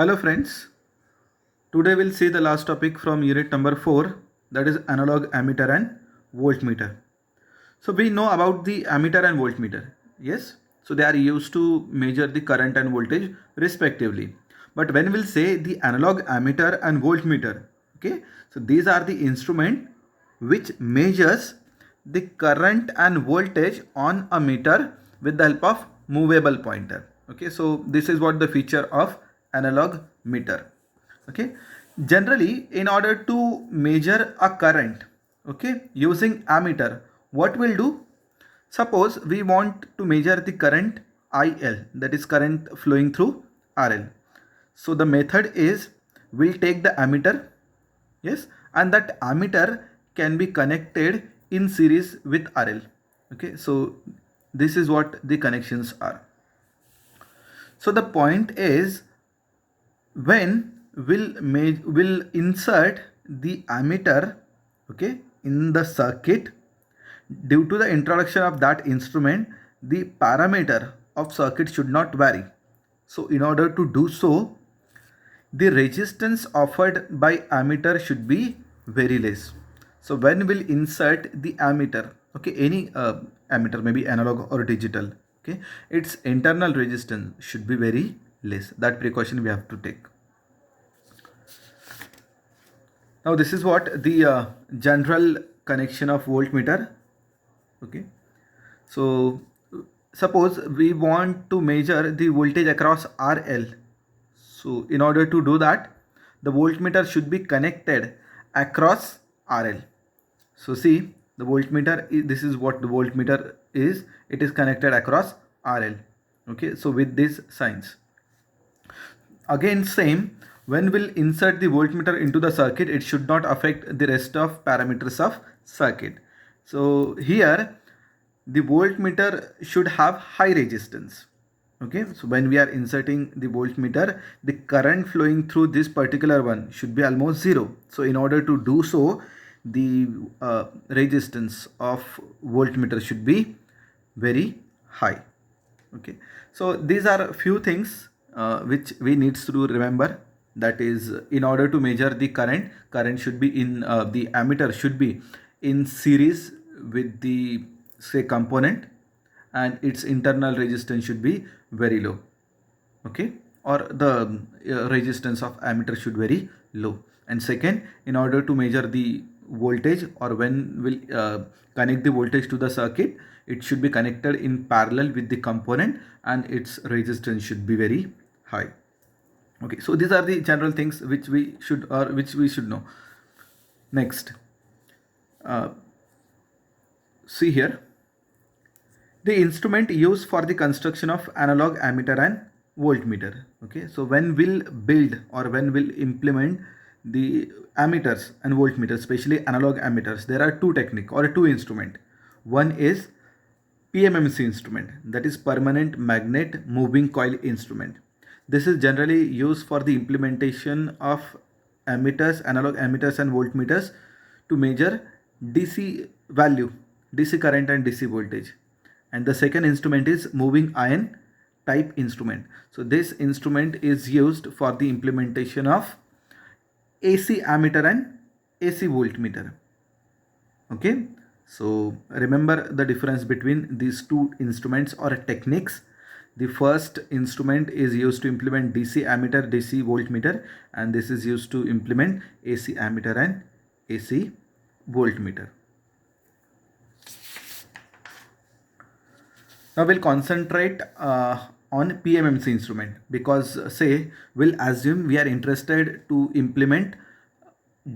Hello friends, today we'll see the last topic from unit number 4, that is analog ammeter and voltmeter. So we know about the ammeter and voltmeter, yes? So they are used to measure the current and voltage respectively. But when we'll say the analog ammeter and voltmeter, okay? So these are the instrument which measures the current and voltage on a meter with the help of movable pointer. Okay, so this is what the feature of analog meter. Okay, generally in order to measure a current, okay, using ammeter, what we'll do, suppose we want to measure the current IL, that is current flowing through RL. So the method is, we'll take the ammeter, yes, and that ammeter can be connected in series with RL. Okay, so this is what the connections are. So the point is, when will insert the ammeter, okay, in the circuit, due to the introduction of that instrument, the parameter of circuit should not vary. So in order to do so, the resistance offered by ammeter should be very less. So when we'll insert the ammeter, okay, any ammeter, maybe analog or digital, okay, its internal resistance should be very less. That precaution we have to take. Now this is what the general connection of voltmeter. Okay, so suppose we want to measure the voltage across RL. So in order to do that, the voltmeter should be connected across RL. So see, the voltmeter, this is what the voltmeter is. It is connected across RL. Okay, so with these signs. Again same, when we'll insert the voltmeter into the circuit, it should not affect the rest of parameters of circuit. So here the voltmeter should have high resistance. Okay, so when we are inserting the voltmeter, the current flowing through this particular one should be almost zero. So in order to do so, the resistance of voltmeter should be very high. Okay, so these are few things which we need to remember. That is, in order to measure the current should be in the ammeter should be in series with the, say, component, and its internal resistance should be very low. Okay, or the resistance of ammeter should very low. And second, in order to measure the voltage, or when will connect the voltage to the circuit, it should be connected in parallel with the component, and its resistance should be very high. Okay, so these are the general things which we should know. Next, see here, the instrument used for the construction of analog ammeter and voltmeter. Okay, so when we'll build or when we'll implement the ammeters and voltmeters, especially analog ammeters, there are two technique or two instrument. One is PMMC instrument, that is permanent magnet moving coil instrument. This is generally used for the implementation of ammeters, analog ammeters and voltmeters, to measure DC value, DC current and DC voltage. And the second instrument is moving iron type instrument. So this instrument is used for the implementation of AC ammeter and AC voltmeter. Okay, so remember the difference between these two instruments or techniques. The first instrument is used to implement DC ammeter, DC voltmeter, and this is used to implement AC ammeter and AC voltmeter. Now we'll concentrate on PMMC instrument, because say we'll assume we are interested to implement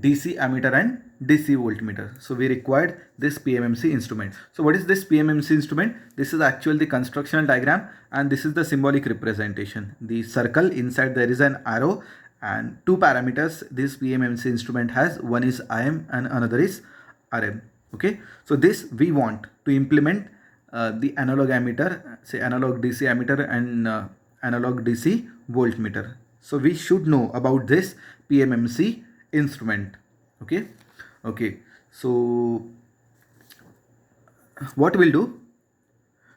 DC ammeter and DC voltmeter. So we required this PMMC instrument. So what is this PMMC instrument? This is actually the constructional diagram, and this is the symbolic representation. The circle, inside there is an arrow, and two parameters this PMMC instrument has. One is IM and another is RM. Okay, so this we want to implement the analog ammeter, say analog DC ammeter and analog DC voltmeter. So we should know about this PMMC instrument. Okay, so what we'll do,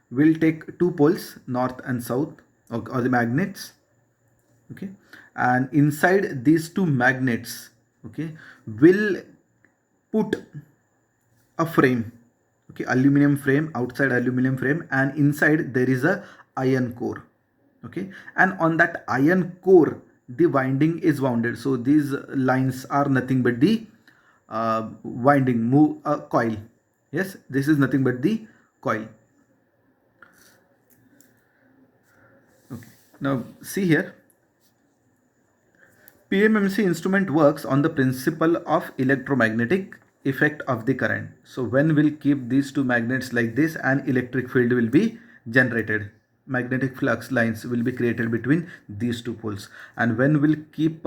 we'll take two poles, north and south, or the magnets, okay, and inside these two magnets, okay, will put a frame, okay, aluminum frame, outside aluminum frame, and inside there is a iron core, okay, and on that iron core the winding is wounded. So these lines are nothing but the winding move coil. Yes, this is nothing but the coil. Okay, now see here, PMMC instrument works on the principle of electromagnetic effect of the current. So when we'll keep these two magnets like this, an electric field will be generated. Magnetic flux lines will be created between these two poles. And when we'll keep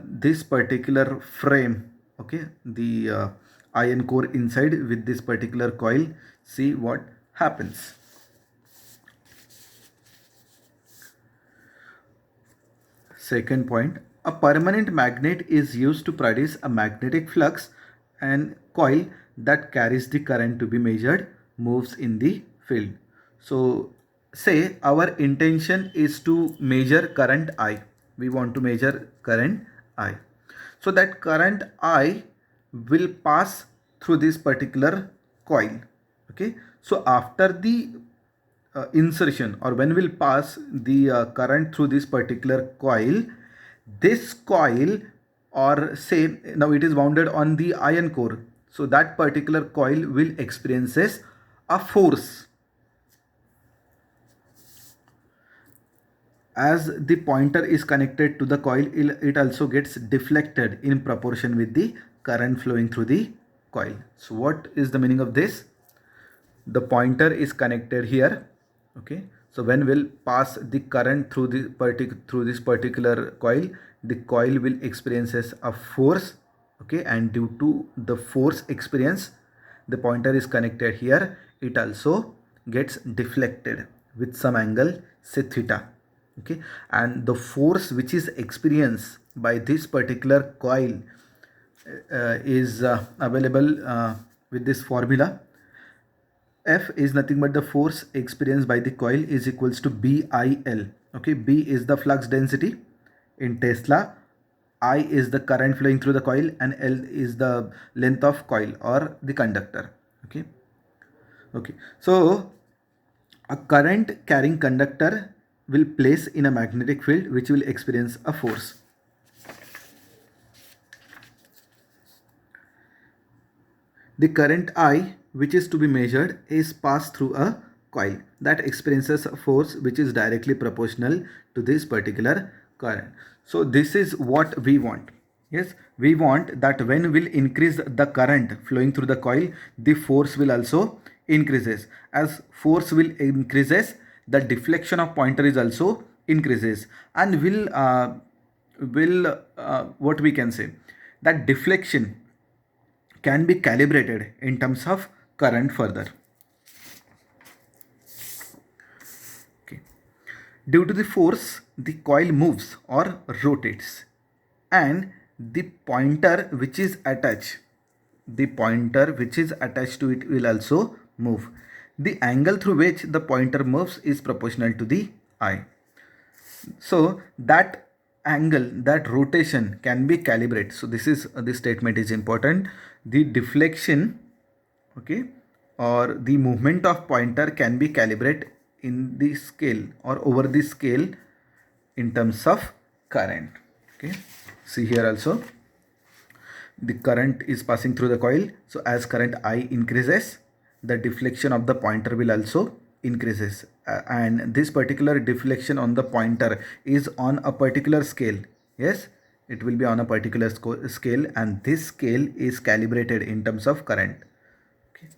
this particular frame, okay, the iron core inside with this particular coil, see what happens. Second point, a permanent magnet is used to produce a magnetic flux, and coil that carries the current to be measured moves in the field. So say our intention is to measure current I. We want to measure current I. So that current I will pass through this particular coil. Okay. So after the insertion, or when we'll pass the current through this particular coil, this coil, or say now it is wounded on the iron core, so that particular coil will experiences a force. As the pointer is connected to the coil, it also gets deflected in proportion with the current flowing through the coil. So what is the meaning of this? The pointer is connected here, okay, so when we'll pass the current through this particular coil, the coil will experiences a force, okay, and due to the force experience, the pointer is connected here, it also gets deflected with some angle, say theta, okay, and the force which is experienced by this particular coil is available with this formula. F is nothing but the force experienced by the coil is equals to BIL. Okay, B is the flux density in Tesla, I is the current flowing through the coil, and L is the length of coil or the conductor. Okay, okay. So a current carrying conductor will place in a magnetic field which will experience a force. The current I which is to be measured is passed through a coil that experiences a force which is directly proportional to this particular current. So this is what we want. Yes, we want that when we'll increase the current flowing through the coil, the force will also increases. As force will increases, the deflection of pointer is also increases, and will what we can say, that deflection can be calibrated in terms of current further. Okay. Due to the force, the coil moves or rotates, and the pointer which is attached to it will also move. The angle through which the pointer moves is proportional to the I. So that angle, that rotation can be calibrated. So this statement is important. The deflection, okay, or the movement of pointer can be calibrated in the scale or over the scale in terms of current. Okay, see here also the current is passing through the coil. So as current I increases, the deflection of the pointer will also increases, and this particular deflection on the pointer is on a particular scale. Yes, it will be on a particular scale, and this scale is calibrated in terms of current. Okay.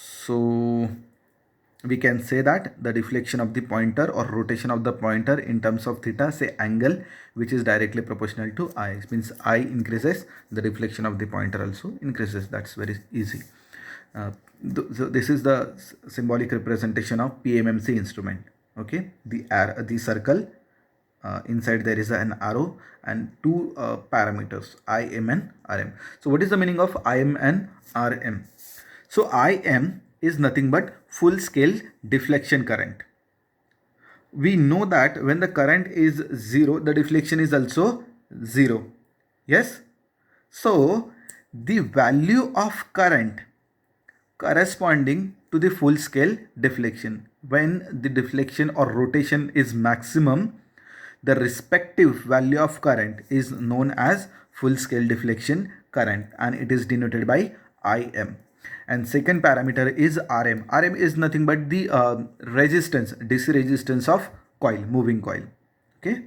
So we can say that the deflection of the pointer or rotation of the pointer in terms of theta, say angle, which is directly proportional to I. It means I increases, the deflection of the pointer also increases. That's very easy. So this is the symbolic representation of PMMC instrument. Okay, the circle, inside there is an arrow, and two parameters, Im and Rm. So what is the meaning of Im and Rm? So Im is nothing but full scale deflection current. We know that when the current is 0, the deflection is also 0. Yes? So the value of current corresponding to the full scale deflection, when the deflection or rotation is maximum, the respective value of current is known as full scale deflection current, and it is denoted by Im. And second parameter is Rm. Rm is nothing but the resistance, DC resistance of coil, moving coil. Okay.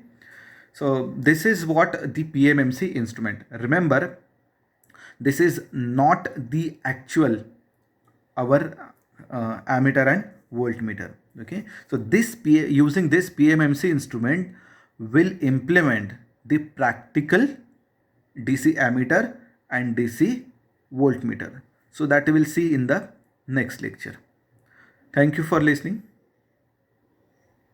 So this is what the PMMC instrument. Remember, this is not the actual our ammeter and voltmeter. Okay. So using this PMMC instrument will implement the practical DC ammeter and DC voltmeter. So that we will see in the next lecture. Thank you for listening.